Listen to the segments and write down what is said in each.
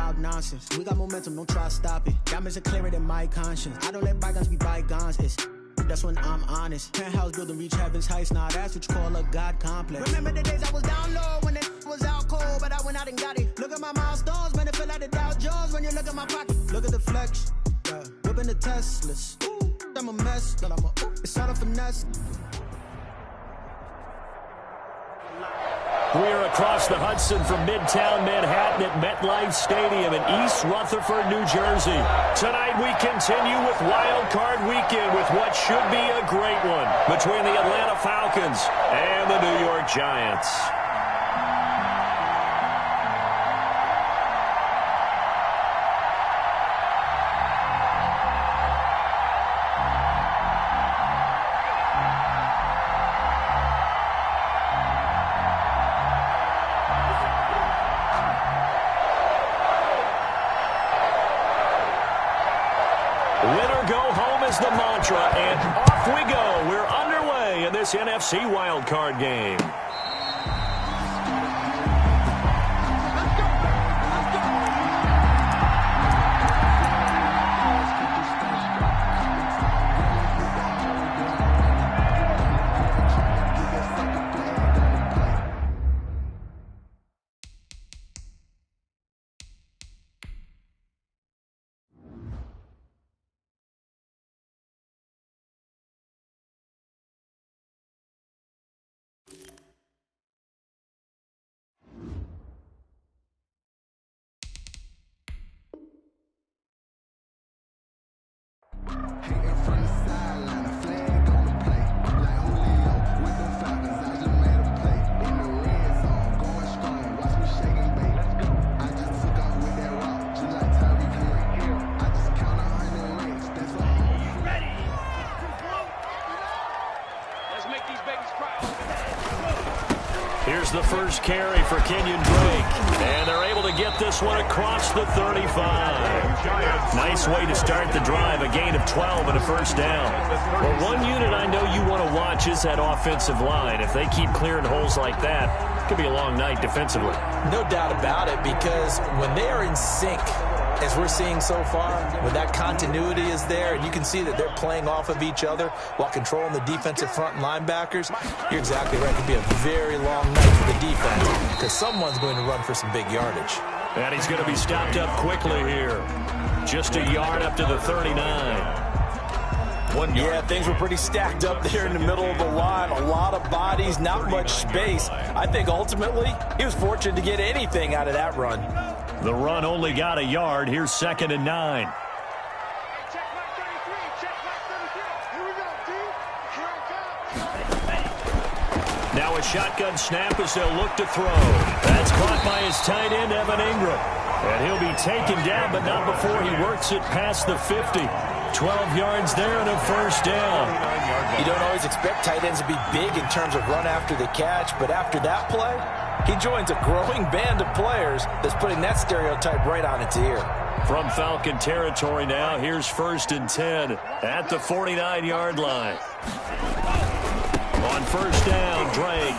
about nonsense. We got momentum, don't try to stop it. Diamonds are clearer than my conscience. I don't let bygones be bygones. That's when I'm honest. Penthouse building, reach heaven's heights. Now that's what you call a God complex. Remember the days I was down low when it was out cold, but I went out and got it. Look at my milestones, man, it feel like the Dow Jones when you look at my pocket. Look at the flex, yeah. Whipping the Teslas. Ooh, I'm a mess, but it's all a finesse. We're across the Hudson from Midtown Manhattan at MetLife Stadium in East Rutherford, New Jersey. Tonight we continue with Wild Card Weekend with what should be a great one between the Atlanta Falcons and the New York Giants. Winner go home is the mantra, and off we go. We're underway in this NFC wildcard game. Here's the first carry for Kenyon Drake, and they're able to get this one across the 35. Nice way to start the drive, a gain of 12 and a first down. Well, one unit I know you want to watch is that offensive line. If they keep clearing holes like that, it could be a long night defensively. No doubt about it, because when they are in sync, as we're seeing so far, when that continuity is there and you can see that they're playing off of each other while controlling the defensive front and linebackers, you're exactly right. It could be a very long night for the defense because someone's going to run for some big yardage. And he's going to be stopped up quickly here. Just a yard up to the 39. Yeah, things were pretty stacked up there in the middle of the line. A lot of bodies, not much space. I think ultimately he was fortunate to get anything out of that run. The run only got a yard. Here's 2nd and 9. Now a shotgun snap as they'll look to throw. That's caught by his tight end, Evan Ingram. And he'll be taken down, but not before he works it past the 50. 12 yards there and a first down. You don't always expect tight ends to be big in terms of run after the catch, but after that play, he joins a growing band of players that's putting that stereotype right on its ear. From Falcon territory now, here's 1st and 10 at the 49-yard line. On first down, Drake.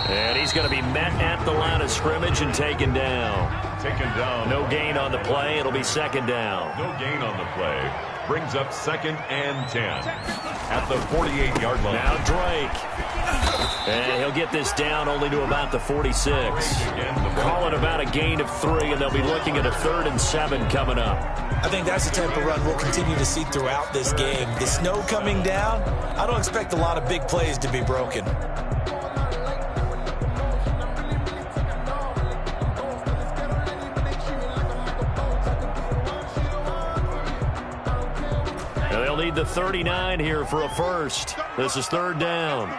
And he's going to be met at the line of scrimmage and taken down. Taken down. No gain on the play. It'll be 2nd down. No gain on the play. Brings up 2nd and 10 at the 48-yard line. Now Drake. And he'll get this down only to about the 46. Call it about a gain of 3, and they'll be looking at a 3rd and 7 coming up. I think that's the type of run we'll continue to see throughout this game. The snow coming down, I don't expect a lot of big plays to be broken. They'll need the 39 here for a first. This is 3rd down.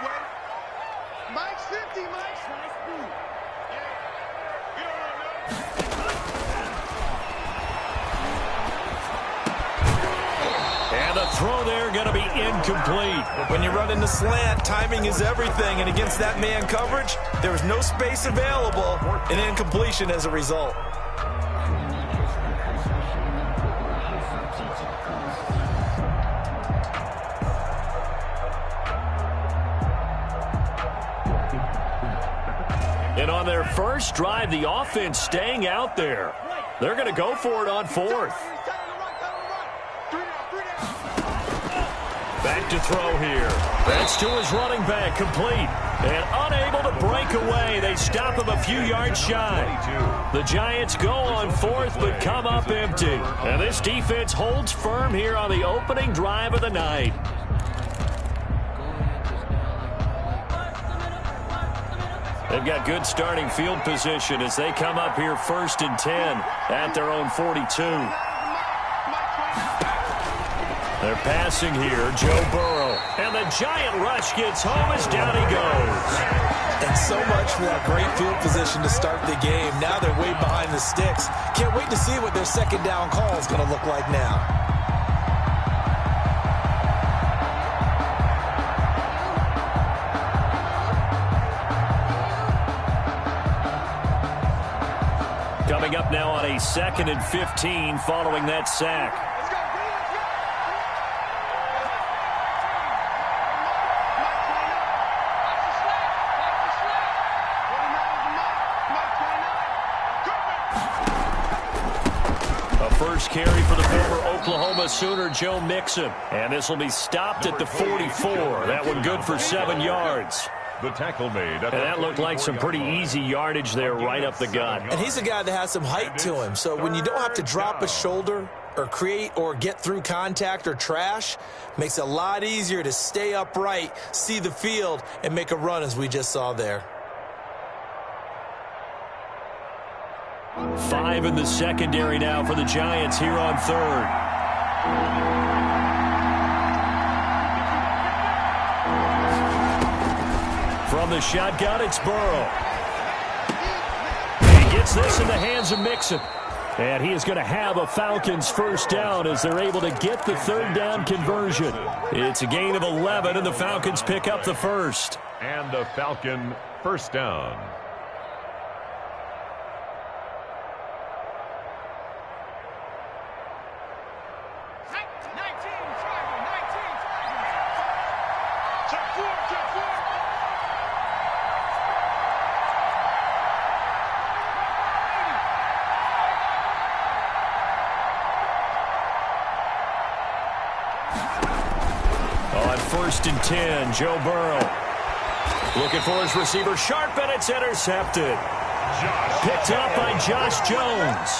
And the throw there going to be incomplete. When you run in the slant, timing is everything. And against that man coverage, there was no space available, and incompletion as a result. And on their first drive, the offense staying out there. They're going to go for it on fourth. Back to throw here. That's to his running back, complete. And unable to break away. They stop him a few yards shy. The Giants go on fourth, but come up empty. And this defense holds firm here on the opening drive of the night. They've got good starting field position as they come up here 1st and 10 at their own 42. They're passing here, Joe Burrow. And the giant rush gets home as down he goes. And so much for that great field position to start the game. Now they're way behind the sticks. Can't wait to see what their second down call is going to look like now. Coming up now on a 2nd and 15 following that sack. First carry for the former Oklahoma Sooner, Joe Mixon. And this will be stopped at the 44. That one good for 7 yards. The tackle made. And that looked like some pretty easy yardage there right up the gut. And he's a guy that has some height to him. So when you don't have to drop a shoulder or create or get through contact or trash, makes it a lot easier to stay upright, see the field, and make a run as we just saw there. 5 in the secondary now for the Giants here on 3rd. From the shotgun, it's Burrow. He gets this in the hands of Mixon. And he is going to have a Falcons first down as they're able to get the 3rd down conversion. It's a gain of 11, and the Falcons pick up the first. And a Falcon first down. On 1st and 10, Joe Burrow. Looking for his receiver, sharp, and it's intercepted. Picked up by Josh Jones.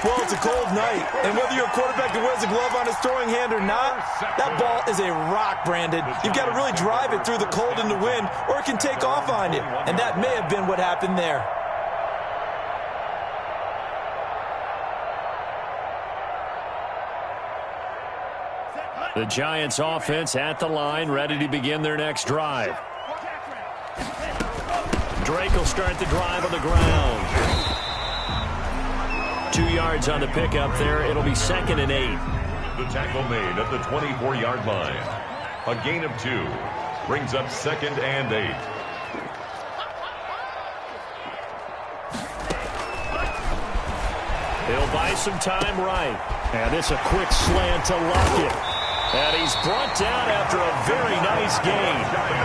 Well, it's a cold night, and whether you're a quarterback that wears a glove on his throwing hand or not, that ball is a rock, Brandon. You've got to really drive it through the cold and the wind, or it can take off on you, and that may have been what happened there. The Giants offense at the line, ready to begin their next drive. Drake will start the drive on the ground. 2 yards on the pickup there. It'll be 2nd and 8. The tackle made at the 24-yard line. A gain of 2. Brings up 2nd and 8. He'll buy some time right. And it's a quick slant to Lockett. And he's brought down after a very nice gain.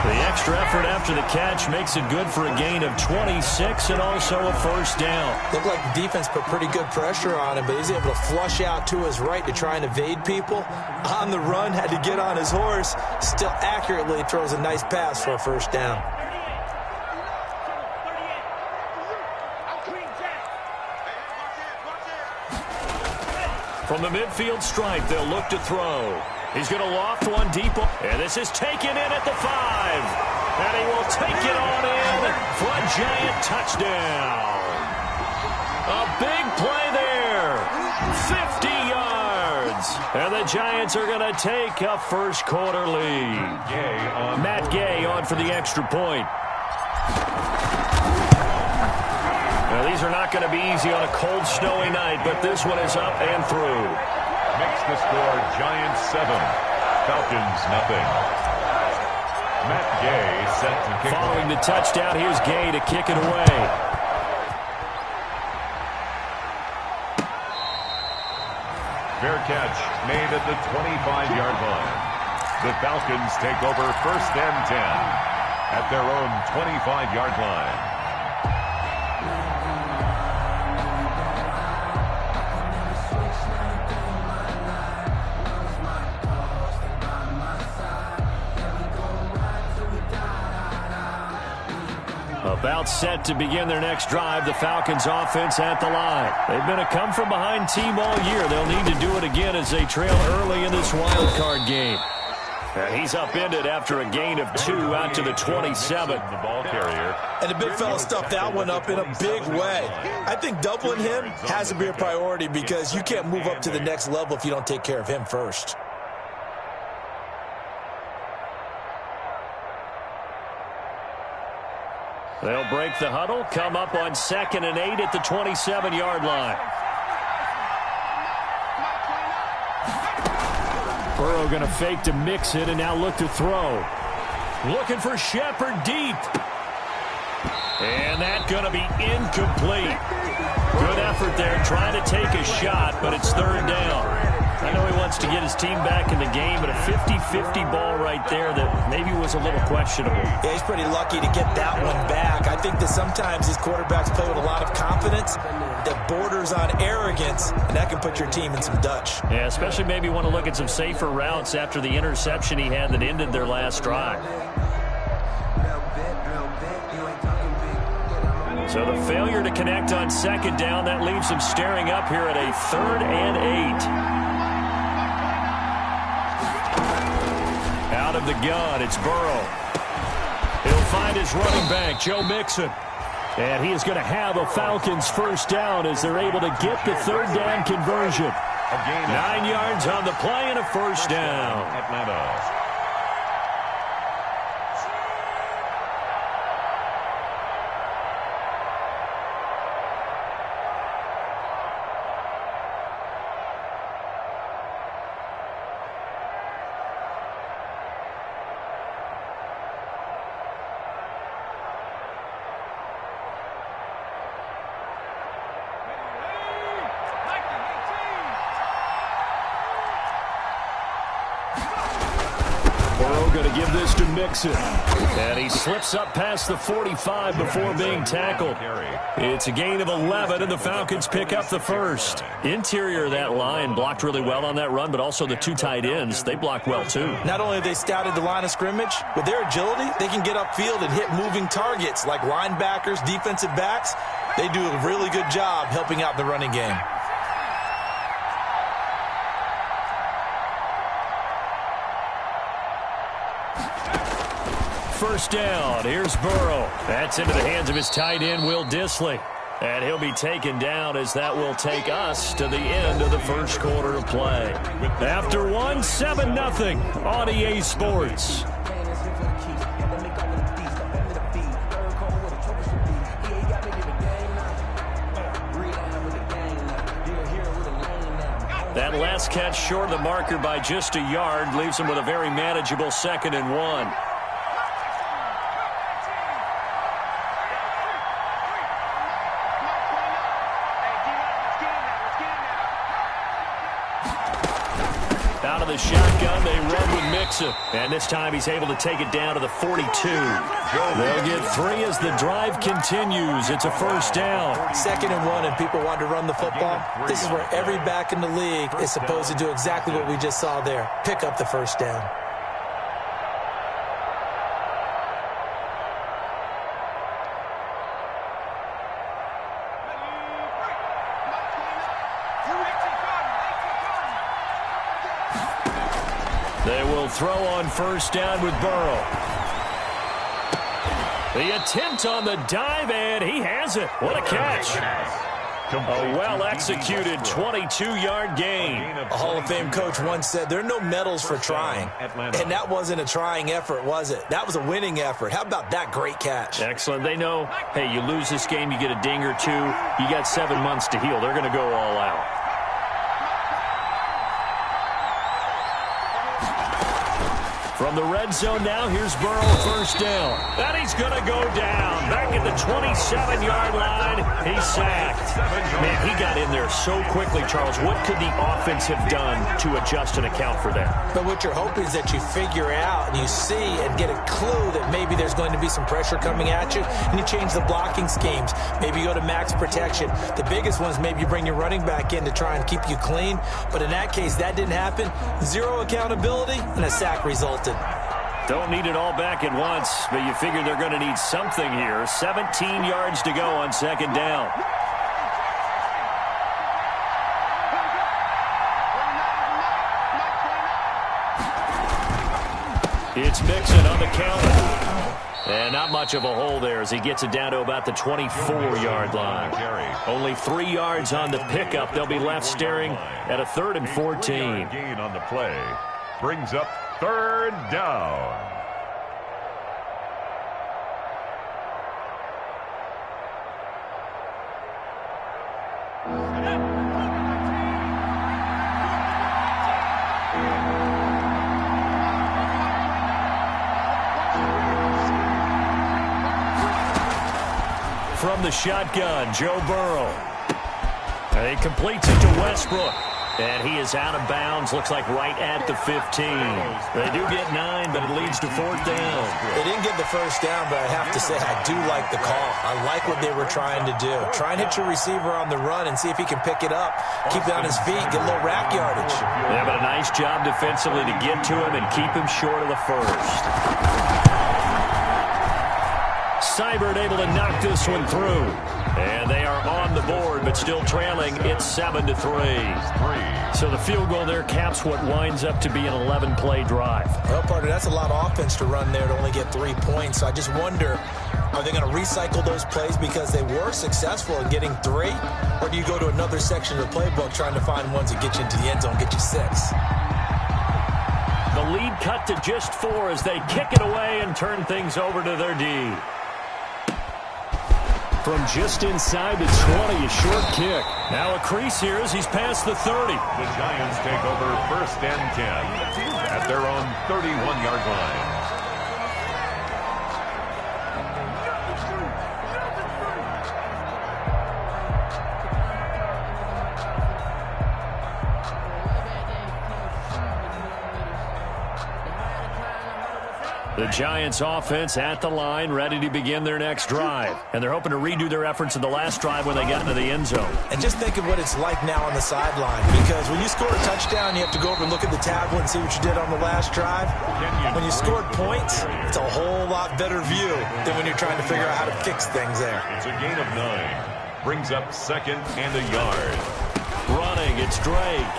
The extra effort after the catch makes it good for a gain of 26 and also a first down. Looked like the defense put pretty good pressure on him, but he's able to flush out to his right to try and evade people. On the run, had to get on his horse. Still accurately throws a nice pass for a first down. From the midfield stripe, they'll look to throw. He's going to loft one deep. And this is taken in at the 5. And he will take it on in for a Giant touchdown. A big play there. 50 yards. And the Giants are going to take a first quarter lead. Matt Gay on for the extra point. Now, these are not going to be easy on a cold, snowy night, but this one is up and through. Makes the score Giants 7, Falcons nothing. Matt Gay set to kick. Following the touchdown, here's Gay to kick it away. Fair catch made at the 25-yard line. The Falcons take over 1st and 10 at their own 25-yard line. About set to begin their next drive, the Falcons offense at the line. They've been a come-from-behind team all year. They'll need to do it again as they trail early in this wild card game. And he's upended after a gain of 2 out to the 27. The ball carrier. And the big fella stuffed that one up in a big way. I think doubling him has to be a priority because you can't move up to the next level if you don't take care of him first. They'll break the huddle, come up on 2nd and 8 at the 27-yard line. Burrow going to fake to mix it and now look to throw. Looking for Shepard deep. And that's going to be incomplete. Good effort there trying to take a shot, but it's 3rd down. I know he wants to get his team back in the game, but a 50-50 ball right there that maybe was a little questionable. Yeah, he's pretty lucky to get that one back. I think that sometimes these quarterbacks play with a lot of confidence that borders on arrogance, and that can put your team in some Dutch. Yeah, especially maybe want to look at some safer routes after the interception he had that ended their last drive. So the failure to connect on 2nd down, that leaves him staring up here at a 3rd and 8. Out of the gun, it's Burrow. He'll find his running back, Joe Mixon. And he is going to have a Falcons 1st down as they're able to get the 3rd down conversion. 9 yards on the play and a 1st down. Atlanta. Going to give this to Mixon. And he slips up past the 45 before being tackled. It's a gain of 11, and the Falcons pick up the 1st. Interior of that line blocked really well on that run, but also the 2 tight ends, they blocked well too. Not only have they scouted the line of scrimmage, with their agility, they can get upfield and hit moving targets like linebackers, defensive backs. They do a really good job helping out the running game. First down. Here's Burrow. That's into the hands of his tight end, Will Dissly. And he'll be taken down as that will take us to the end of the 1st quarter of play. After 1, 7-0 on EA Sports. That last catch short of the marker by just a yard leaves him with a very manageable 2nd and 1. Out of the shotgun, they run with Mixon. And this time he's able to take it down to the 42. They'll get 3 as the drive continues. It's a 1st down. 2nd and 1, and people want to run the football. This is where every back in the league is supposed to do exactly what we just saw there. Pick up the 1st down. They will throw on 1st down with Burrow. The attempt on the dive, and he has it. What a catch. A well-executed 22-yard gain. A Hall of Fame coach once said, there are no medals for trying. And that wasn't a trying effort, was it? That was a winning effort. How about that great catch? Excellent. They know, hey, you lose this game, you get a ding or 2. You got 7 months to heal. They're going to go all out. From the red zone now, here's Burrow, 1st down. And he's going to go down. Back at the 27-yard line, he's sacked. Man, he got in there so quickly, Charles. What could the offense have done to adjust and account for that? But what you're hoping is that you figure out and you see and get a clue that maybe there's going to be some pressure coming at you, and you change the blocking schemes. Maybe you go to max protection. The biggest one is maybe you bring your running back in to try and keep you clean. But in that case, that didn't happen. 0 accountability, and a sack resulted. Don't need it all back at once, but you figure they're going to need something here. 17 yards to go on second down. It's Mixon on the counter. And not much of a hole there as he gets it down to about the 24-yard line. Only 3 yards on the pickup. They'll be left staring at a 3rd and 14. Gain on the play brings up 3rd down. From the shotgun, Joe Burrow. And he completes it to Westbrook. And he is out of bounds, looks like right at the 15. They do get 9, but it leads to 4th down. They didn't get the first down, but I have to say I do like the call. I like what they were trying to do. Try and hit your receiver on the run and see if he can pick it up. Keep it on his feet, get a little rack yardage. Yeah, but a nice job defensively to get to him and keep him short of the first. Seibert able to knock this one through. And they are on the board, but still trailing. It's 7-3. So the field goal there caps what winds up to be an 11-play drive. Well, partner, that's a lot of offense to run there to only get 3 points. So I just wonder, are they going to recycle those plays because they were successful in getting 3? Or do you go to another section of the playbook trying to find ones that get you into the end zone, get you 6? The lead cut to just 4 as they kick it away and turn things over to their D. From just inside the 20, a short kick. Now a crease here as he's past the 30. The Giants take over 1st and 10 at their own 31-yard line. The Giants offense at the line, ready to begin their next drive. And they're hoping to redo their efforts in the last drive when they got into the end zone. And just think of what it's like now on the sideline. Because when you score a touchdown, you have to go over and look at the tablet and see what you did on the last drive. When you scored points, it's a whole lot better view than when you're trying to figure out how to fix things there. It's a gain of 9. Brings up 2nd and a yard. Running, it's Drake.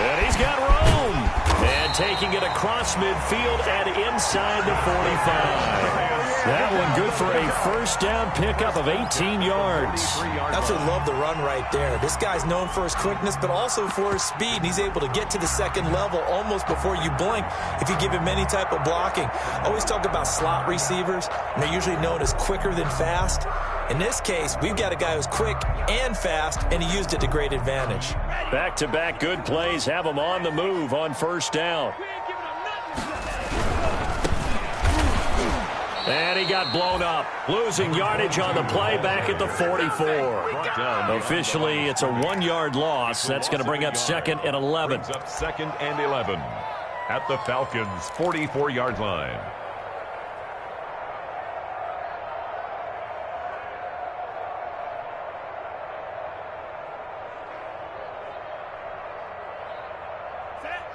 And he's got room. And taking it across midfield and inside the 45. That one good for a 1st down pickup of 18 yards. Absolutely love the run right there. This guy's known for his quickness, but also for his speed. And he's able to get to the 2nd level almost before you blink if you give him any type of blocking. I always talk about slot receivers, and they're usually known as quicker than fast. In this case, we've got a guy who's quick and fast, and he used it to great advantage. Back-to-back good plays have him on the move on 1st down. And he got blown up, losing yardage on the play back at the 44. Officially, it's a 1-yard loss. That's going to bring up 2nd and 11. Brings up 2nd and 11 at the Falcons' 44-yard line.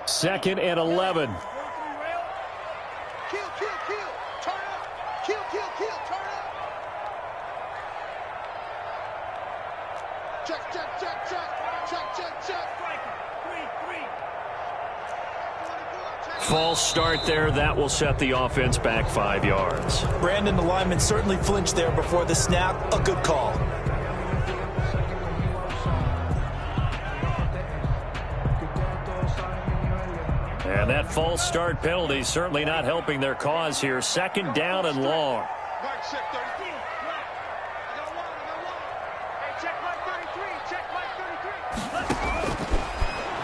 Second and 11. Kill, kill, kill. Turn up. Kill, kill, kill. Turn up. Check, check, check, check. Check, check, check. False start there. That will set the offense back 5 yards. Brandon, the lineman, certainly flinched there before the snap. A good call. And that false start penalty certainly not helping their cause here. 2nd down and long.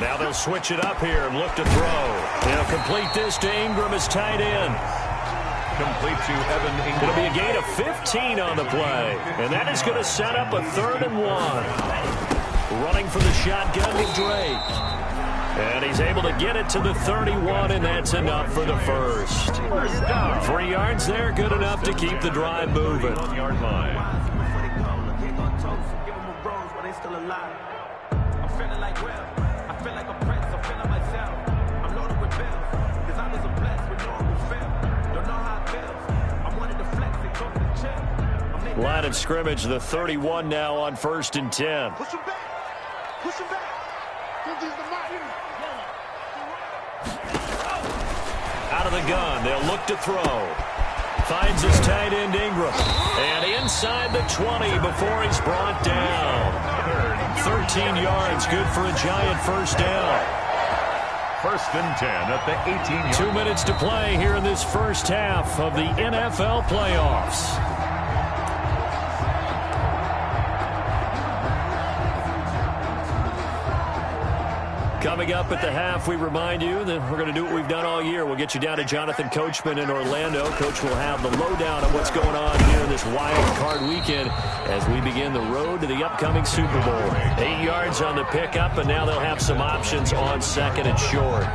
Now they'll switch it up here and look to throw. They'll complete this to Ingram as tight end. Complete to Evan Ingram. It'll be a gain of 15 on the play. And that is going to set up a 3rd and 1. Running for the shotgun with Drake. And he's able to get it to the 31, and that's enough for the first. 3 yards there, good enough to keep the drive moving. 1-yard line. I feel like a prince, I'm feeling myself. I'm loaded with bills, cause I was a blessed with no feel. Line of scrimmage, the 31 now on 1st and 10. Push him back. Push him back. Don't use the mark. Out of the gun, they'll look to throw. Finds his tight end Ingram. And inside the 20 before he's brought down. 13 yards, good for a Giant first down. 1st and 10 at the 18-yard. 2 minutes to play here in this first half of the NFL playoffs. Coming up at the half, we remind you that we're going to do what we've done all year. We'll get you down to Jonathan Coachman in Orlando. Coach will have the lowdown on what's going on here in this wild card weekend as we begin the road to the upcoming Super Bowl. 8 yards on the pickup, and now they'll have some options on 2nd and short.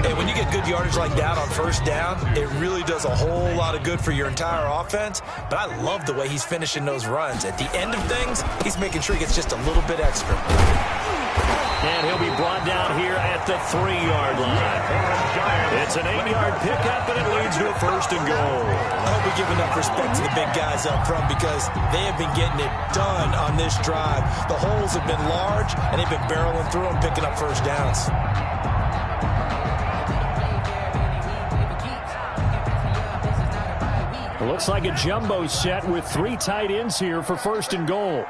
Hey, when you get good yardage like that on 1st down, it really does a whole lot of good for your entire offense. But I love the way he's finishing those runs. At the end of things, he's making sure he gets just a little bit extra. And he'll be brought down here at the 3-yard line. It's an 8-yard pickup, and it leads to a 1st and goal. I hope we give enough respect to the big guys up front because they have been getting it done on this drive. The holes have been large, and they've been barreling through them, picking up 1st downs. It looks like a jumbo set with 3 tight ends here for 1st and goal.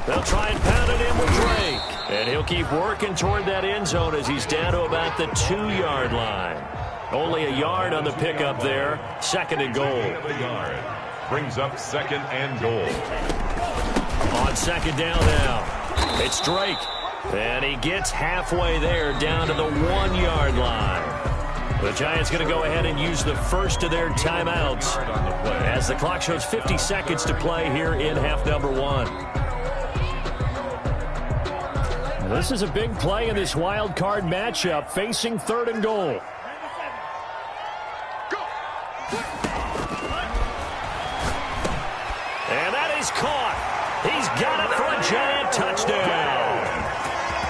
They'll try and pound it in with Drake. And he'll keep working toward that end zone as he's down to about the 2-yard line. Only a yard on the pickup there. 2nd and goal. Brings up 2nd and goal. On 2nd down now. It's Drake. And he gets halfway there down to the 1-yard line. The Giants going to go ahead and use the first of their timeouts as the clock shows 50 seconds to play here in half number 1. This is a big play in this wild card matchup facing 3rd and goal. And that is caught. He's got it for a Giant touchdown.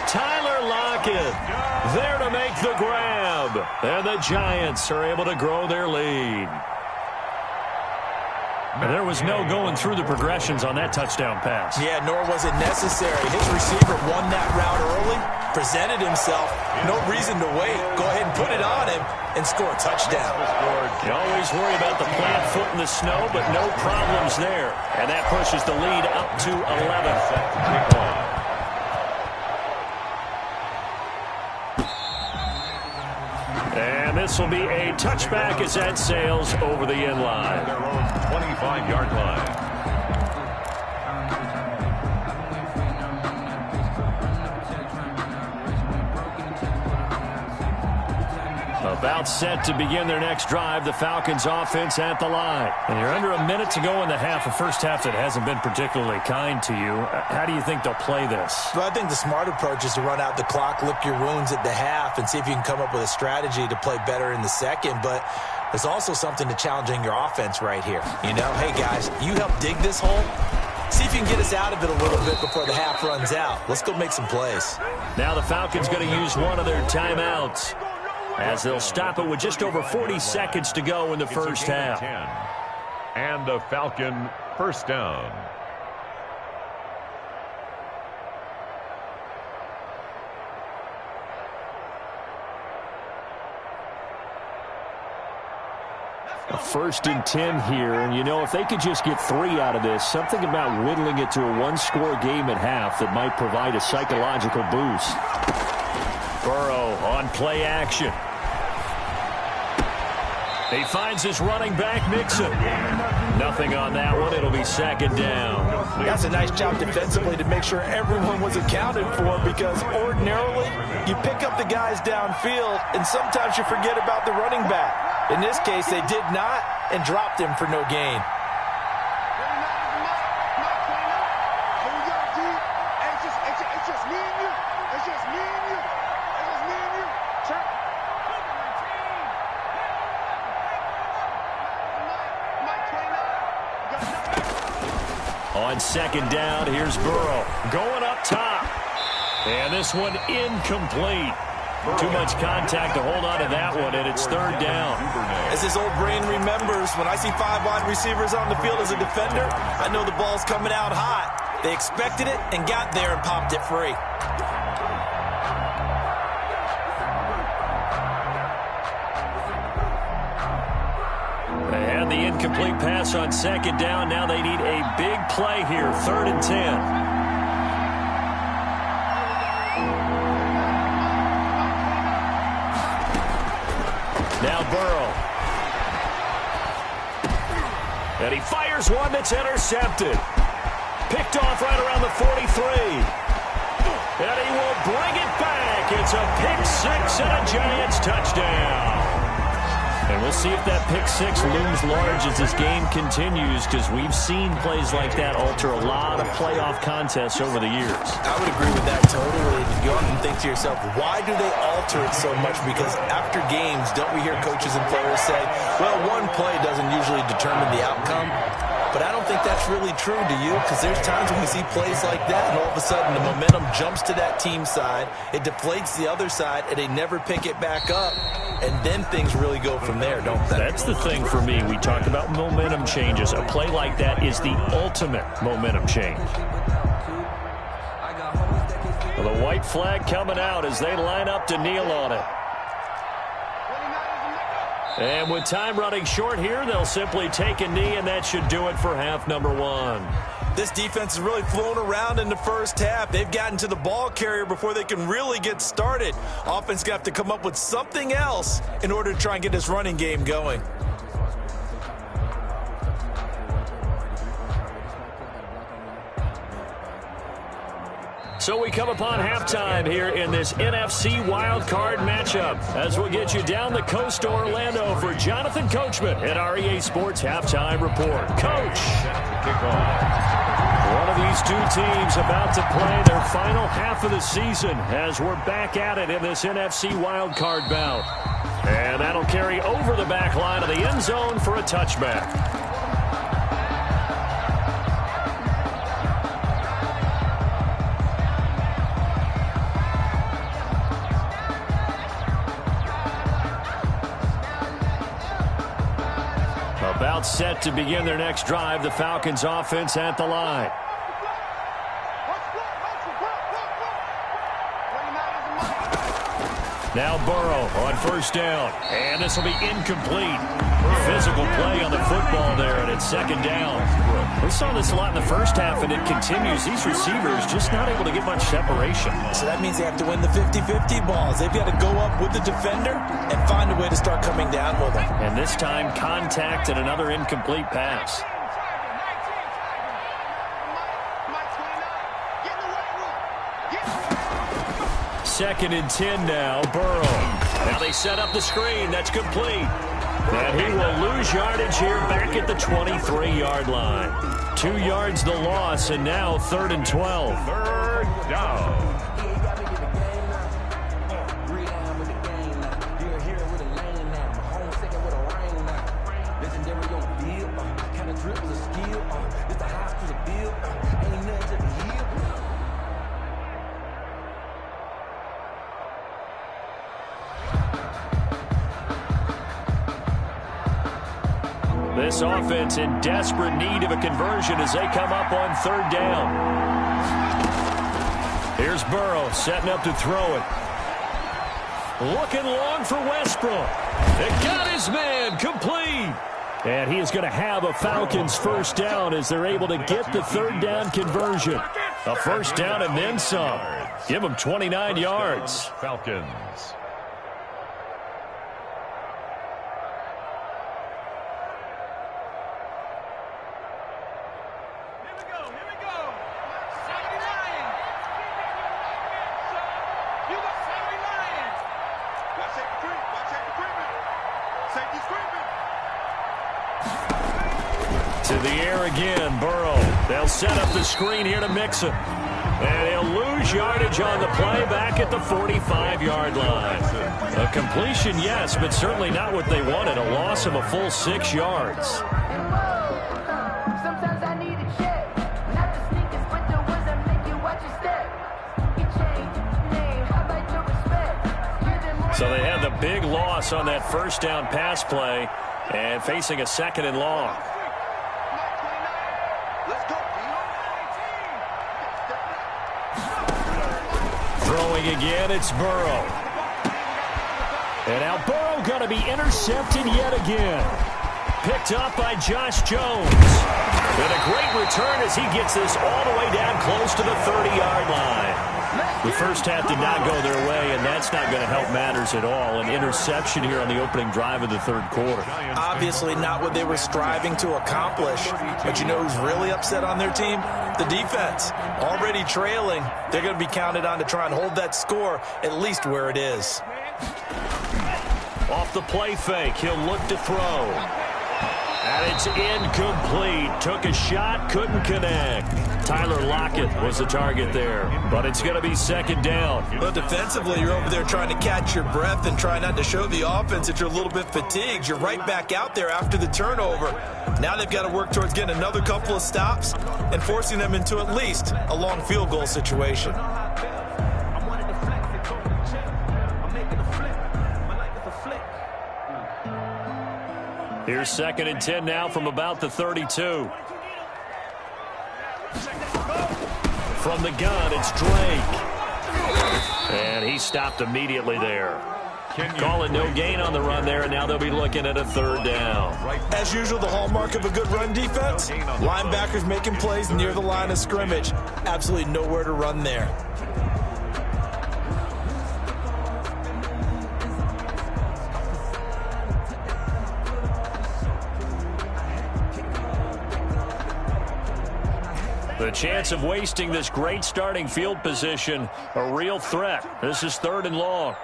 Tyler Lockett there to make the grab. And the Giants are able to grow their lead. And there was no going through the progressions on that touchdown pass. Yeah, nor was it necessary. His receiver won that route early, presented himself. No reason to wait. Go ahead and put it on him and score a touchdown. You always worry about the plant foot in the snow, but no problems there. And that pushes the lead up to 11. And this will be a touchback as that sails over the end line. Their own 25-yard line. About set to begin their next drive, the Falcons offense at the line. And you're under a minute to go in the half, a first half that hasn't been particularly kind to you. How do you think they'll play this? Well, I think the smart approach is to run out the clock, lick your wounds at the half, and see if you can come up with a strategy to play better in the second. But there's also something to challenging your offense right here. You know, hey, guys, you help dig this hole. See if you can get us out of it a little bit before the half runs out. Let's go make some plays. Now the Falcons going to use one of their timeouts, as they'll stop it with just over 40 seconds to go in the first half. 10. And a Falcon first down. A 1st and 10 here, and you know, if they could just get 3 out of this, something about whittling it to a 1-score game at half that might provide a psychological boost. Burrow on play action. He finds his running back, Mixon. Nothing on that one. It'll be 2nd down. That's a nice job defensively to make sure everyone was accounted for, because ordinarily you pick up the guys downfield and sometimes you forget about the running back. In this case, they did not and dropped him for no gain. On 2nd down, here's Burrow going up top. And this one incomplete. Too much contact to hold on to that one, and it's third down. As his old brain remembers, when I see 5 wide receivers on the field as a defender, I know the ball's coming out hot. They expected it and got there and popped it free. They had the incomplete pass on second down. Now they need a big play here, 3rd and 10. Now Burrow. And he fires one that's intercepted. Picked off right around the 43. And he will bring it back. It's a pick six and a Giants touchdown. And we'll see if that pick six looms large as this game continues, because we've seen plays like that alter a lot of playoff contests over the years. I would agree with that totally. You often think to yourself, why do they alter it so much? Because after games, don't we hear coaches and players say, well, one play doesn't usually determine the outcome? But I don't think that's really true, do you? Because there's times when we see plays like that, and all of a sudden the momentum jumps to that team side, it deflates the other side, and they never pick it back up, and then things really go from there, don't they? That's the thing for me. We talk about momentum changes. A play like that is the ultimate momentum change. Well, the white flag coming out as they line up to kneel on it. And with time running short here, they'll simply take a knee, and that should do it for half number one. This defense has really flown around in the first half. They've gotten to the ball carrier before they can really get started. Offense got to come up with something else in order to try and get this running game going. So we come upon halftime here in this NFC wildcard matchup as we'll get you down the coast to Orlando for Jonathan Coachman at our EA Sports Halftime Report. Coach! One of these two teams about to play their final half of the season as we're back at it in this NFC wildcard bout. And that'll carry over the back line of the end zone for a touchback. About set to begin their next drive, the Falcons offense at the line. Now Burrow on first down, and this will be incomplete. Physical play on the football there, and it's second down. We saw this a lot in the first half, and it continues. These receivers just not able to get much separation. So that means they have to win the 50-50 balls. They've got to go up with the defender and find a way to start coming down with them. And this time, contact and another incomplete pass. Second and 10 now, Burrow. Now they set up the screen. That's complete. And he will lose yardage here back at the 23-yard line. 2 yards the loss, and now 3rd and 12. Third down. This offense in desperate need of a conversion as they come up on 3rd down. Here's Burrow setting up to throw it. Looking long for Westbrook. It got his man complete. And he is going to have a Falcons first down as they're able to get the 3rd down conversion. A first down and then some. Give them 29 yards. Falcons. To the air again, Burrow. They'll set up the screen here to Mixon. And he'll lose yardage on the play back at the 45-yard line. A completion, yes, but certainly not what they wanted. A loss of a full 6 yards. big loss on that first down pass play and facing a 2nd and long. Throwing again, it's Burrow. And now Burrow going to be intercepted yet again. Picked up by Josh Jones. And a great return as he gets this all the way down close to the 30-yard line. The first half did not go their way, and that's not going to help matters at all. An interception here on the opening drive of the third quarter. Obviously not what they were striving to accomplish. But you know who's really upset on their team? The defense. Already trailing. They're going to be counted on to try and hold that score at least where it is. Off the play fake, he'll look to throw. And it's incomplete. Took a shot, couldn't connect. Tyler Lockett was the target there, but it's going to be 2nd down. But defensively, you're over there trying to catch your breath and try not to show the offense that you're a little bit fatigued. You're right back out there after the turnover. Now they've got to work towards getting another couple of stops and forcing them into at least a long field goal situation. Here's 2nd and 10 now from about the 32. From the gun, it's Drake. And he stopped immediately there. Call it no gain on the run there, and now they'll be looking at a 3rd down. As usual, the hallmark of a good run defense, linebackers making plays near the line of scrimmage. Absolutely nowhere to run there. The chance of wasting this great starting field position, a real threat. This is 3rd and long.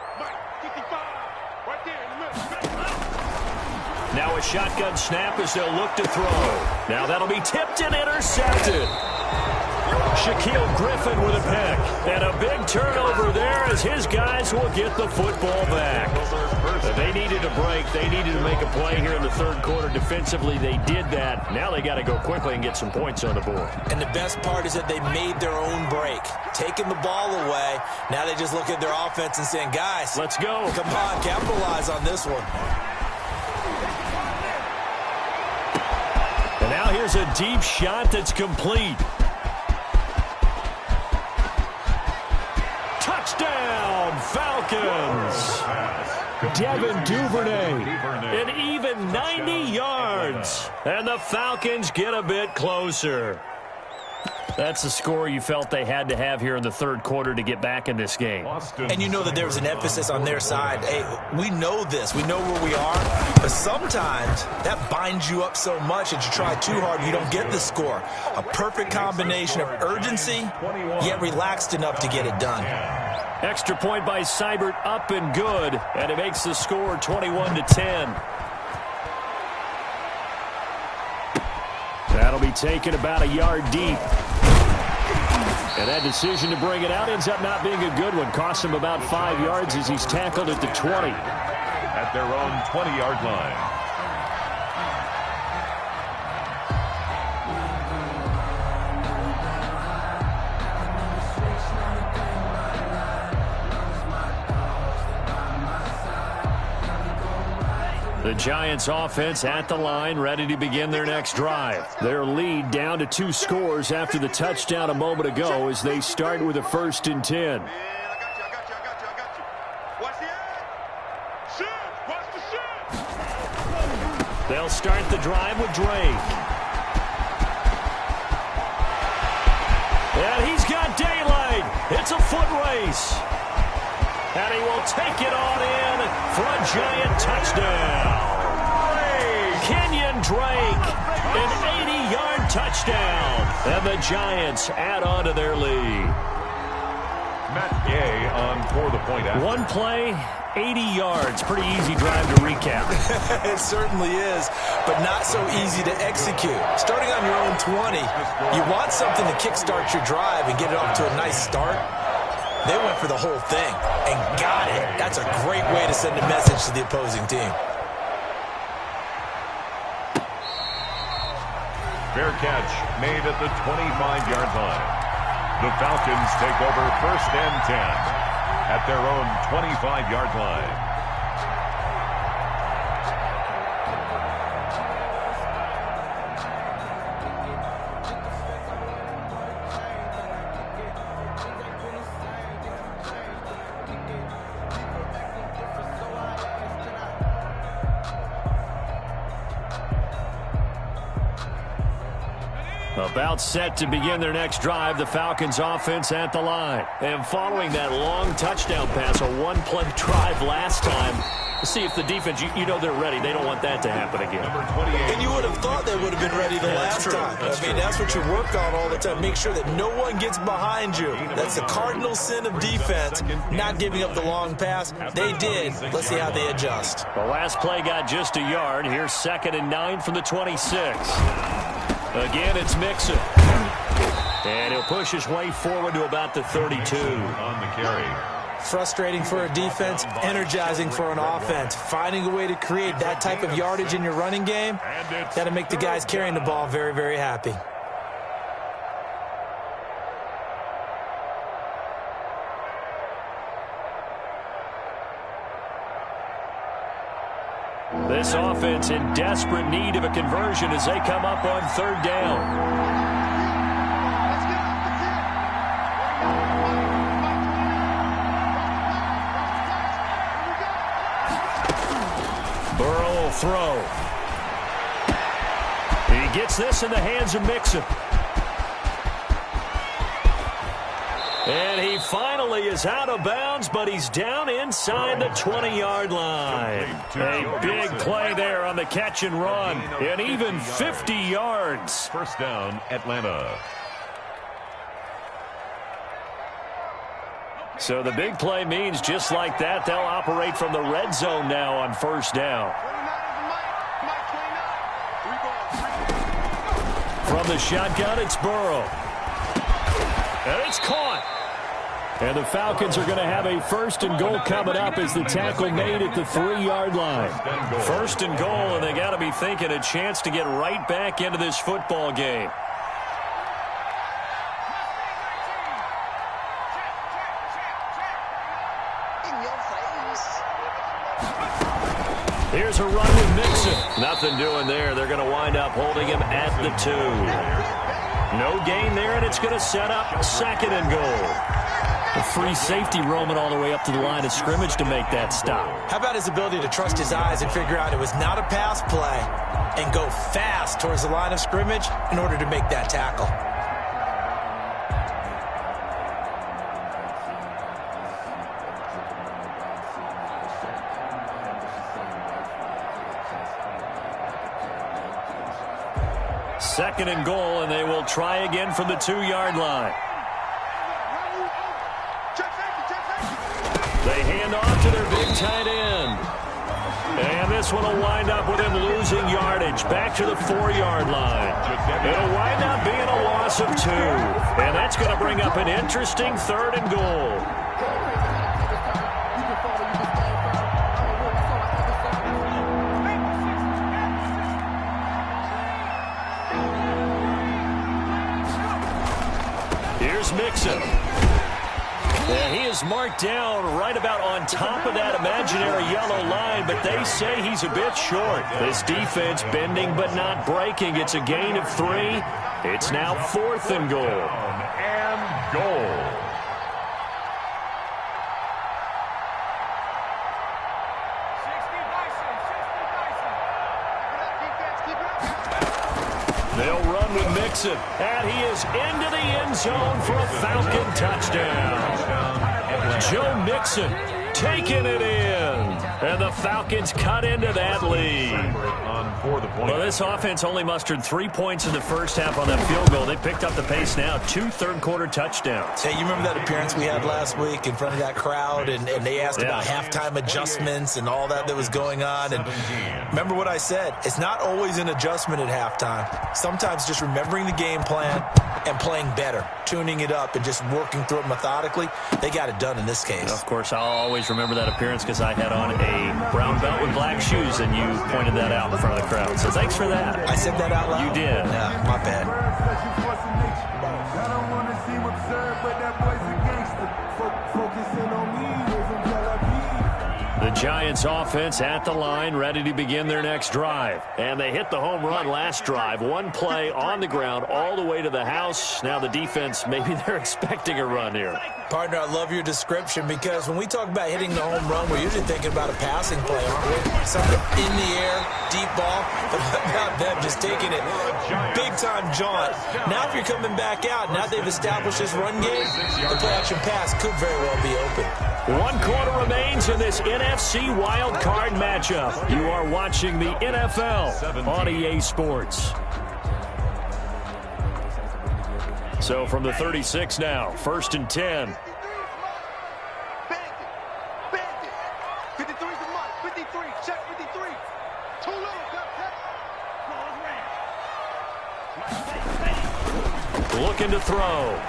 Now a shotgun snap as they'll look to throw. Now that'll be tipped and intercepted. Shaquille Griffin with a pick. And a big turnover there as his guys will get the football back. They needed a break. They needed to make a play here in the 3rd quarter. Defensively, they did that. Now they got to go quickly and get some points on the board. And the best part is that they made their own break. Taking the ball away. Now they just look at their offense and saying, guys, let's go. Come on, capitalize on this one. And now here's a deep shot that's complete. Touchdown, Falcons. Devin Duvernay, an even 90 yards. And the Falcons get a bit closer. That's the score you felt they had to have here in the 3rd quarter to get back in this game. And you know that there was an emphasis on their side. Hey, we know this. We know where we are. But sometimes that binds you up so much that you try too hard and you don't get the score. A perfect combination of urgency, yet relaxed enough to get it done. Extra point by Seibert, up and good. And it makes the score 21-10. That'll be taken about a yard deep. And that decision to bring it out ends up not being a good one. Cost him about 5 yards as he's tackled at the 20. At their own 20-yard line. The Giants offense at the line, ready to begin their next drive. Their lead down to 2 scores after the touchdown a moment ago as they start with a 1st and 10. They'll start the drive with Drake. And he's got daylight. It's a foot race. And he will take it on in for a Giant touchdown. Kenyon Drake, an 80-yard touchdown. And the Giants add on to their lead. Matt Gay on for the point after. One play, 80 yards. Pretty easy drive to recap. It certainly is, but not so easy to execute. Starting on your own 20, you want something to kickstart your drive and get it off to a nice start. They went for the whole thing and got it. That's a great way to send a message to the opposing team. Fair catch made at the 25-yard line. The Falcons take over 1st and 10 at their own 25-yard line. About set to begin their next drive, the Falcons offense at the line. And following that long touchdown pass, a one-play drive last time, see if the defense, you know they're ready. They don't want that to happen again. And you would have thought they would have been ready the last time. That's what you work on all the time. Make sure that no one gets behind you. That's the cardinal sin of defense, not giving up the long pass. They did. Let's see how they adjust. The last play got just a yard. Here's 2nd and 9 from the 26. Again, it's Mixon. And he'll push his way forward to about the 32. On the carry. Frustrating for a defense, energizing for an offense. Finding a way to create that type of yardage in your running game, got to make the guys carrying the ball very, very happy. This offense in desperate need of a conversion as they come up on 3rd down. Burrow will throw. He gets this in the hands of Mixon. And he finally is out of bounds, but he's down inside the 20-yard line. A big play there on the catch and run, and even 50 yards. First down, Atlanta. So the big play means just like that, they'll operate from the red zone now on 1st down. From the shotgun, it's Burrow. And it's caught. And the Falcons are going to have a 1st and goal coming up as the tackle made at the 3-yard line. 1st and goal, and they got to be thinking a chance to get right back into this football game. Here's a run with Mixon. Nothing doing there. They're going to wind up holding him at the 2. No gain there, and it's going to set up 2nd and goal. A free safety roaming all the way up to the line of scrimmage to make that stop. How about his ability to trust his eyes and figure out it was not a pass play and go fast towards the line of scrimmage in order to make that tackle? Second and goal, and they will try again from the 2-yard line. They hand off to their big tight end. And this one will wind up with him losing yardage back to the 4-yard line. It'll wind up being a loss of 2. And that's going to bring up an interesting 3rd and goal. Here's Mixon. And he is marked down right about on top of that imaginary yellow line, but they say he's a bit short. This defense bending but not breaking. It's a gain of 3. It's now 4th and goal. And goal. They'll run with Mixon, and he is into the end zone for a Falcon touchdown. Joe Mixon taking it in, and the Falcons cut into that lead. Well, this offense only mustered 3 points in the first half on that field goal. They picked up the pace now, 2 third-quarter touchdowns. Hey, you remember that appearance we had last week in front of that crowd, and they asked about halftime adjustments and all that was going on. And remember what I said, it's not always an adjustment at halftime. Sometimes just remembering the game plan and playing better, tuning it up and just working through it methodically. They got it done in this case. Of course, I'll always remember that appearance because I had on a brown belt with black shoes, and you pointed that out in front of the crowd. So thanks for that. I said that out loud? You did. Yeah, my bad. The Giants offense at the line, ready to begin their next drive. And they hit the home run last drive. One play on the ground all the way to the house. Now the defense, maybe they're expecting a run here. Partner, I love your description because when we talk about hitting the home run, we're usually thinking about a passing play, aren't we? Something in the air, deep ball, but how about them just taking it big-time jaunt. Now if you're coming back out, now they've established this run game, the play-action pass could very well be open. 1 quarter remains in this NFC Wild Card matchup. You are watching the NFL on EA Sports. So from the 36 now, 1st and 10. Bandit. 53's the mark. 53. Check 53. Too low. Looking to throw.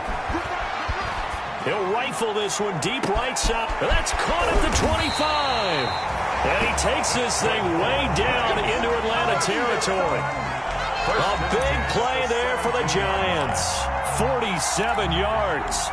He'll rifle this one deep right side. That's caught at the 25. And he takes this thing way down into Atlanta territory. A big play there for the Giants. 47 yards.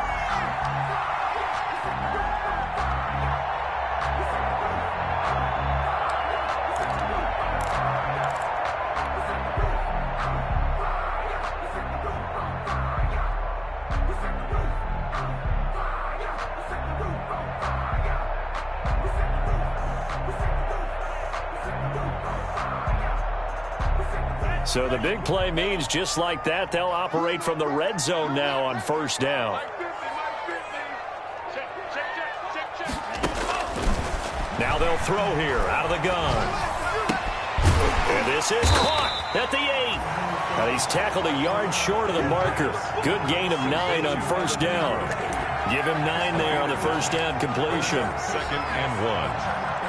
So the big play means just like that, they'll operate from the red zone now on 1st down. Now they'll throw here out of the gun. And this is caught at the 8. And he's tackled a yard short of the marker. Good gain of 9 on 1st down. Give him 9 there on the 1st down completion. 2nd and 1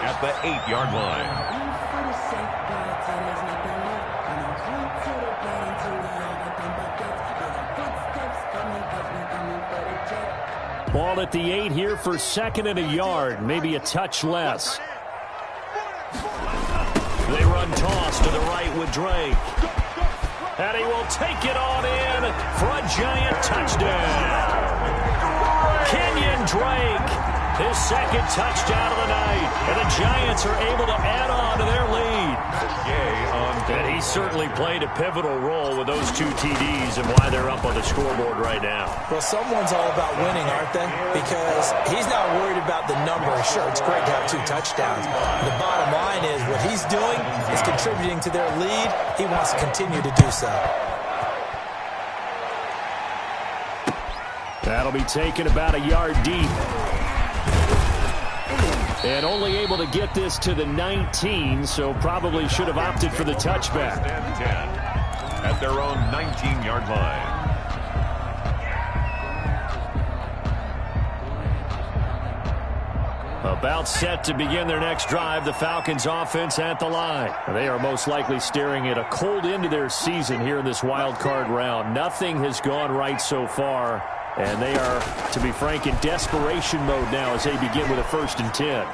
at the 8-yard line. Ball at the 8 here for 2nd and a yard, maybe a touch less. They run toss to the right with Drake. And he will take it on in for a Giant touchdown. Kenyon Drake, his 2nd touchdown of the night. And the Giants are able to add on to their lead. And he certainly played a pivotal role with those 2 TDs and why they're up on the scoreboard right now. Well, someone's all about winning, aren't they? Because he's not worried about the number. Sure, it's great to have 2 touchdowns. The bottom line is what he's doing is contributing to their lead. He wants to continue to do so. That'll be taken about a yard deep. And only able to get this to the 19, so probably should have opted for the touchback. 1st and 10 at their own 19-yard line. About set to begin their next drive, the Falcons offense at the line. They are most likely staring at a cold end to their season here in this wild card round. Nothing has gone right so far. And they are, to be frank, in desperation mode now as they begin with a 1st and 10.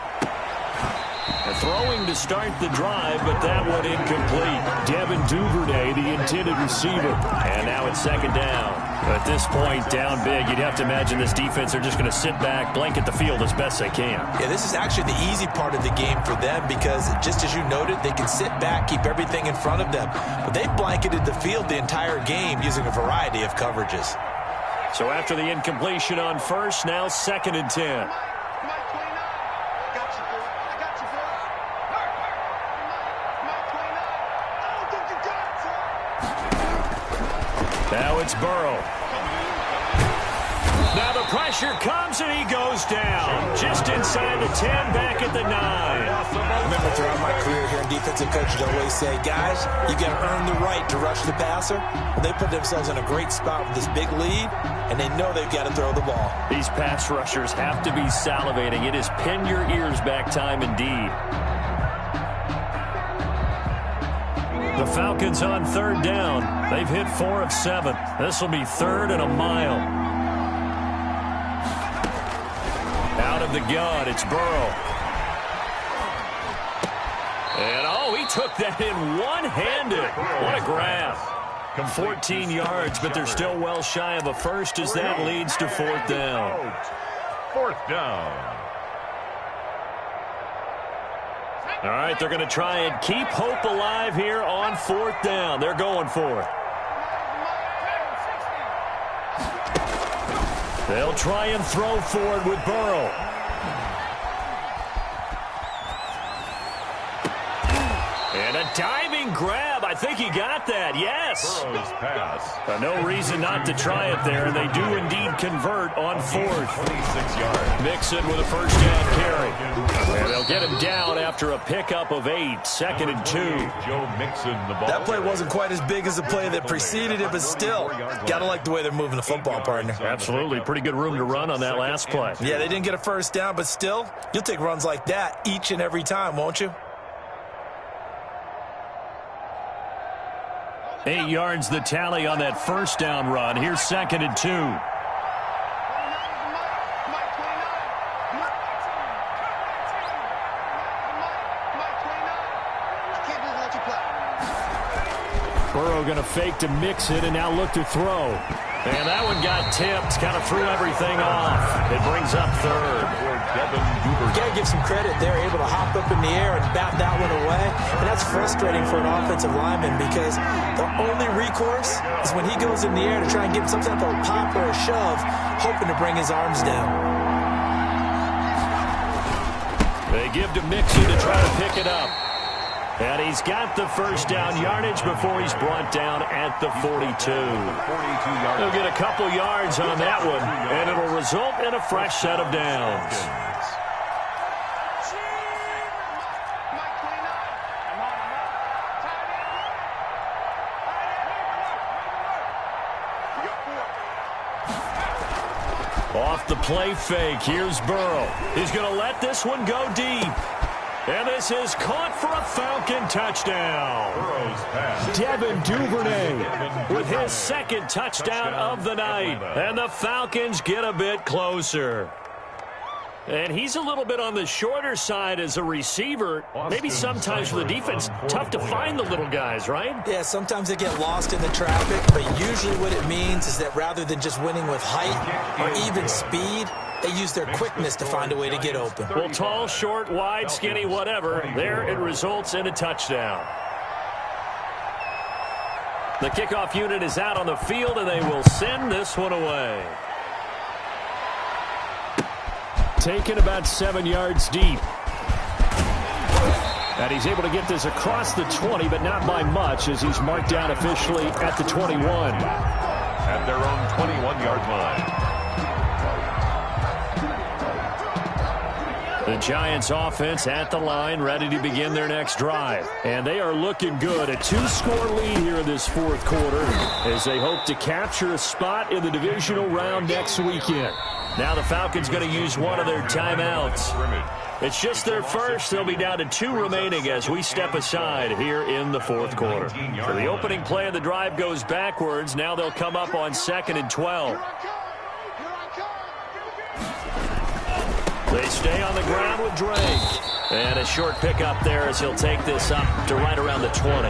Throwing to start the drive, but that one incomplete. Devin Duvernay, the intended receiver. And now it's 2nd down. At this point, down big, you'd have to imagine this defense are just going to sit back, blanket the field as best they can. Yeah, this is actually the easy part of the game for them because, just as you noted, they can sit back, keep everything in front of them. But they've blanketed the field the entire game using a variety of coverages. So after the incompletion on 1st, now 2nd and 10. Now it's Burrow. Now the pressure comes and he goes down. Just inside the 10, back at the 9. I remember throughout my career here in defensive coaches always say, guys, you got to earn the right to rush the passer. Well, they put themselves in a great spot with this big lead, and they know they've got to throw the ball. These pass rushers have to be salivating. It is pin your ears back time indeed. The Falcons on 3rd down. They've hit 4 of 7. This will be 3rd and a mile. Out of the gun, it's Burrow. And, oh, he took that in one-handed. What a grab. 14 yards, but they're still well shy of a 1st as that leads to 4th down. 4th down. All right, they're going to try and keep hope alive here on 4th down. They're going for it. They'll try and throw for it with Burrow. And a diving grab. I think he got that. Yes. Burrow's pass. No reason not to try it there, and they do indeed convert on 4th. 26 yards. Mixon with a first down carry. And they'll get him down after a pickup of 8. 2nd and 2. Joe Mixon, the ball. That play wasn't quite as big as the play that preceded it, but still, got to like the way they're moving the football, partner. Absolutely. Pretty good room to run on that last play. Yeah, they didn't get a first down, but still, you'll take runs like that each and every time, won't you? 8 yards the tally on that first down run. Here's 2nd and 2. Burrow going to fake to Mixon and now look to throw. And that one got tipped, kind of threw everything off. It brings up 3rd. You got to give some credit. They're able to hop up in the air and bat that one away. And that's frustrating for an offensive lineman because the only recourse is when he goes in the air to try and get some type of a pop or a shove, hoping to bring his arms down. They give to Mixon to try to pick it up. And he's got the first down yardage before he's brought down at the 42. He'll get a couple yards on that one, and it'll result in a fresh set of downs. Off the play fake, here's Burrow. He's going to let this one go deep. And this is caught for a Falcon touchdown. Devin Duvernay with his 2nd touchdown of the night. And the Falcons get a bit closer. And he's a little bit on the shorter side as a receiver. Maybe sometimes for the defense, tough to find the little guys, right? Yeah, sometimes they get lost in the traffic, but usually what it means is that rather than just winning with height or even speed, they use their quickness to find a way to get open. Well, tall, short, wide, skinny, whatever, there it results in a touchdown. The kickoff unit is out on the field, and they will send this one away. Taken about 7 yards deep. And he's able to get this across the 20, but not by much, as he's marked down officially at the 21. At their own 21-yard line. The Giants offense at the line, ready to begin their next drive. And they are looking good. A 2-score lead here in this 4th quarter as they hope to capture a spot in the divisional round next weekend. Now the Falcons going to use one of their timeouts. It's just their first. They'll be down to 2 remaining as we step aside here in the 4th quarter. So the opening play of the drive goes backwards. Now they'll come up on 2nd and 12. They stay on the ground with Drake. And a short pickup there as he'll take this up to right around the 20.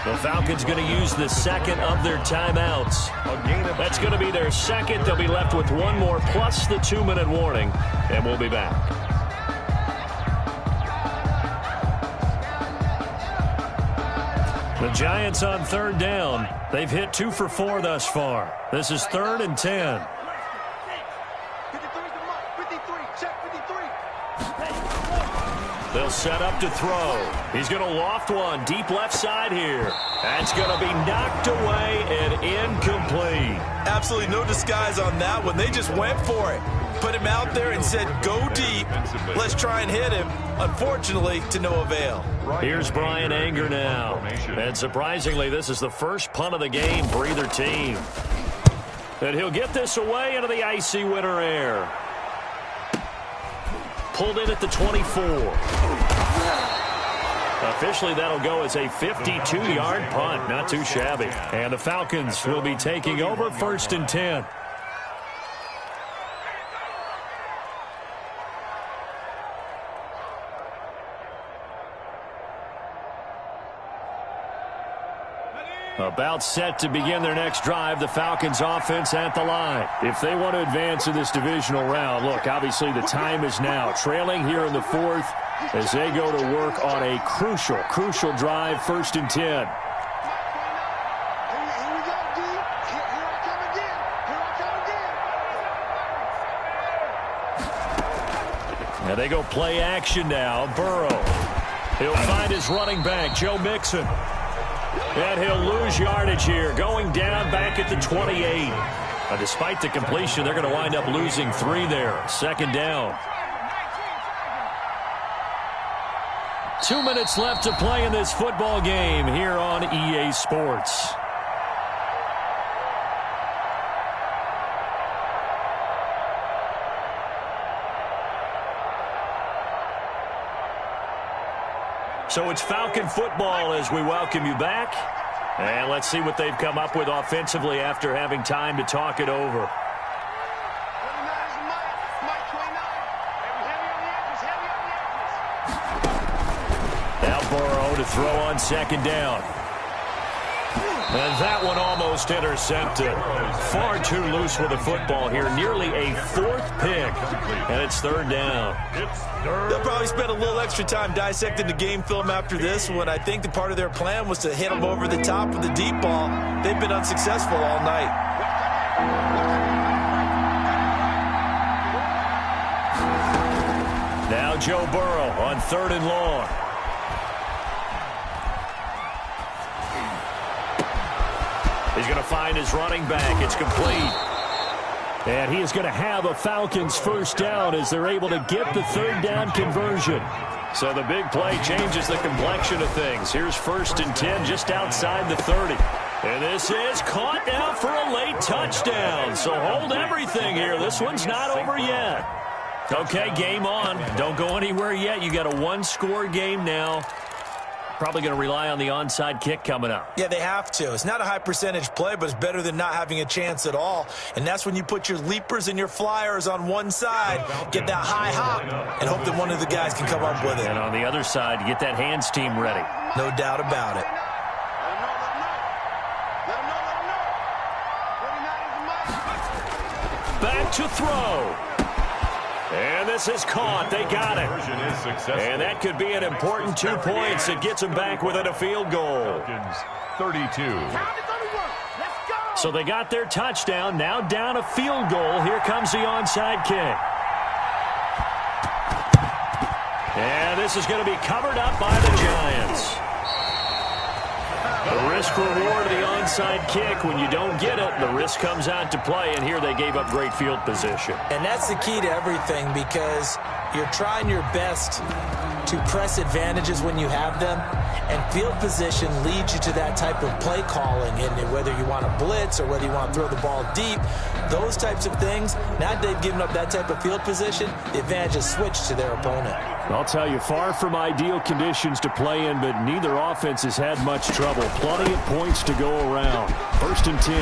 The Falcons going to use the 2nd of their timeouts. That's going to be their 2nd. They'll be left with 1 more plus the 2-minute warning. And we'll be back. The Giants on 3rd down. They've hit 2 for 4 thus far. This is 3rd and 10. They'll set up to throw. He's going to loft one deep left side here. That's going to be knocked away and incomplete. Absolutely no disguise on that one. They just went for it. Put him out there and said, go deep. Let's try and hit him. Unfortunately, to no avail. Here's Brian Anger now. And surprisingly, this is the first punt of the game for either team. And he'll get this away into the icy winter air. Pulled in at the 24. Officially, that'll go as a 52-yard punt. Not too shabby. And the Falcons will be taking over 1st and 10. About set to begin their next drive, the Falcons offense at the line. If they want to advance in this divisional round, look, obviously the time is now. Trailing here in the 4th, as they go to work on a crucial drive, 1st and 10. Here we go, D. Here I come again. And they go play action now. Burrow. He'll find his running back, Joe Mixon. And he'll lose yardage here, going down back at the 28. Despite the completion, they're going to wind up losing 3 there. 2nd down. 2 minutes left to play in this football game here on EA Sports. So it's Falcon football as we welcome you back. And let's see what they've come up with offensively after having time to talk it over. Now Burrow to throw on 2nd down. And that one almost intercepted. Far too loose with the football here. Nearly a 4th pick. And it's 3rd down. They'll probably spend a little extra time dissecting the game film after this one. I think the part of their plan was to hit them over the top with the deep ball. They've been unsuccessful all night. Now Joe Burrow on 3rd and long. He's going to find his running back. It's complete. And he is going to have a Falcons 1st down as they're able to get the 3rd down conversion. So the big play changes the complexion of things. Here's 1st and 10 just outside the 30. And this is caught now for a late touchdown. So hold everything here. This one's not over yet. Okay, game on. Don't go anywhere yet. You got a 1-score game now. Probably going to rely on the onside kick coming up. Yeah, they have to. It's not a high percentage play, but it's better than not having a chance at all. And that's when you put your leapers and your flyers on one side, get that high hop, and hope that one of the guys can come up with it. And on the other side, get that hands team ready. No doubt about it. Back to throw. And this is caught. They got it. And that could be an important 2 points. It gets them back within a field goal. 32. So they got their touchdown. Now down a field goal. Here comes the onside kick. And this is going to be covered up by the Giants. The risk-reward of the onside kick. When you don't get it, the risk comes out to play, and here they gave up great field position. And that's the key to everything, because you're trying your best to press advantages when you have them, and field position leads you to that type of play calling. And whether you want to blitz or whether you want to throw the ball deep, those types of things, now that they've given up that type of field position, the advantage is switched to their opponent. I'll tell you, far from ideal conditions to play in, but neither offense has had much trouble. Plenty of points to go around. 1st and 10.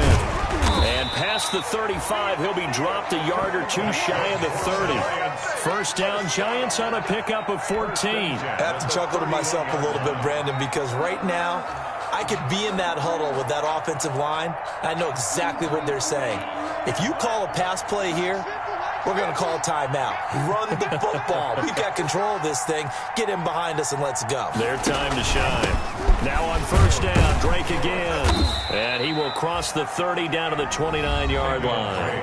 And past the 35, he'll be dropped a yard or two shy of the 30. 1st down, Giants on a pickup of 14. I have to chuckle to myself a little bit, Brandon, because right now, I could be in that huddle with that offensive line. I know exactly what they're saying. If you call a pass play here, we're going to call a timeout. Run the football. We've got control of this thing. Get him behind us and let's go. Their time to shine. Now on 1st down, Drake again. And he will cross the 30 down to the 29-yard line.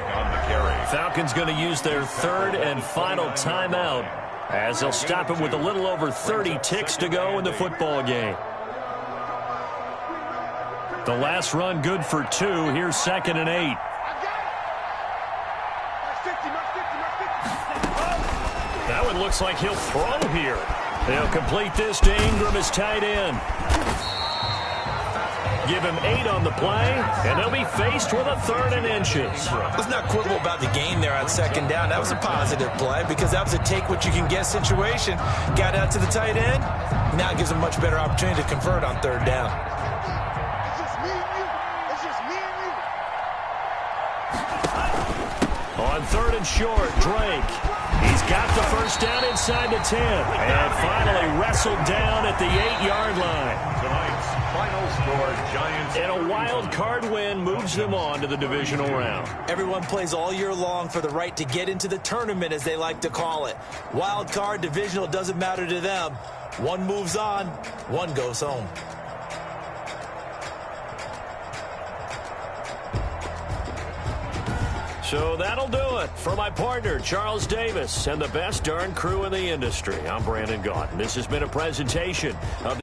Falcons going to use their 3rd and final timeout as they'll stop it with a little over 30 ticks to go in the football game. The last run good for 2. Here's 2nd and 8. That one looks like he'll throw here. They'll complete this to Ingram as tight end. Give him 8 on the play, and they'll be faced with a 3rd and inches. Let's not quibble about the gain there on 2nd down. That was a positive play because that was a take-what-you-can-get situation. Got out to the tight end. Now it gives them a much better opportunity to convert on 3rd down. On 3rd and short, Drake. He's got the 1st down inside the 10. And finally wrestled down at the 8-yard line. Tonight's final score, Giants. And a wild card win moves them on to the divisional round. Everyone plays all year long for the right to get into the tournament, as they like to call it. Wild card, divisional, doesn't matter to them. One moves on, one goes home. So that'll do it. For my partner, Charles Davis, and the best darn crew in the industry, I'm Brandon Gaudin. This has been a presentation of the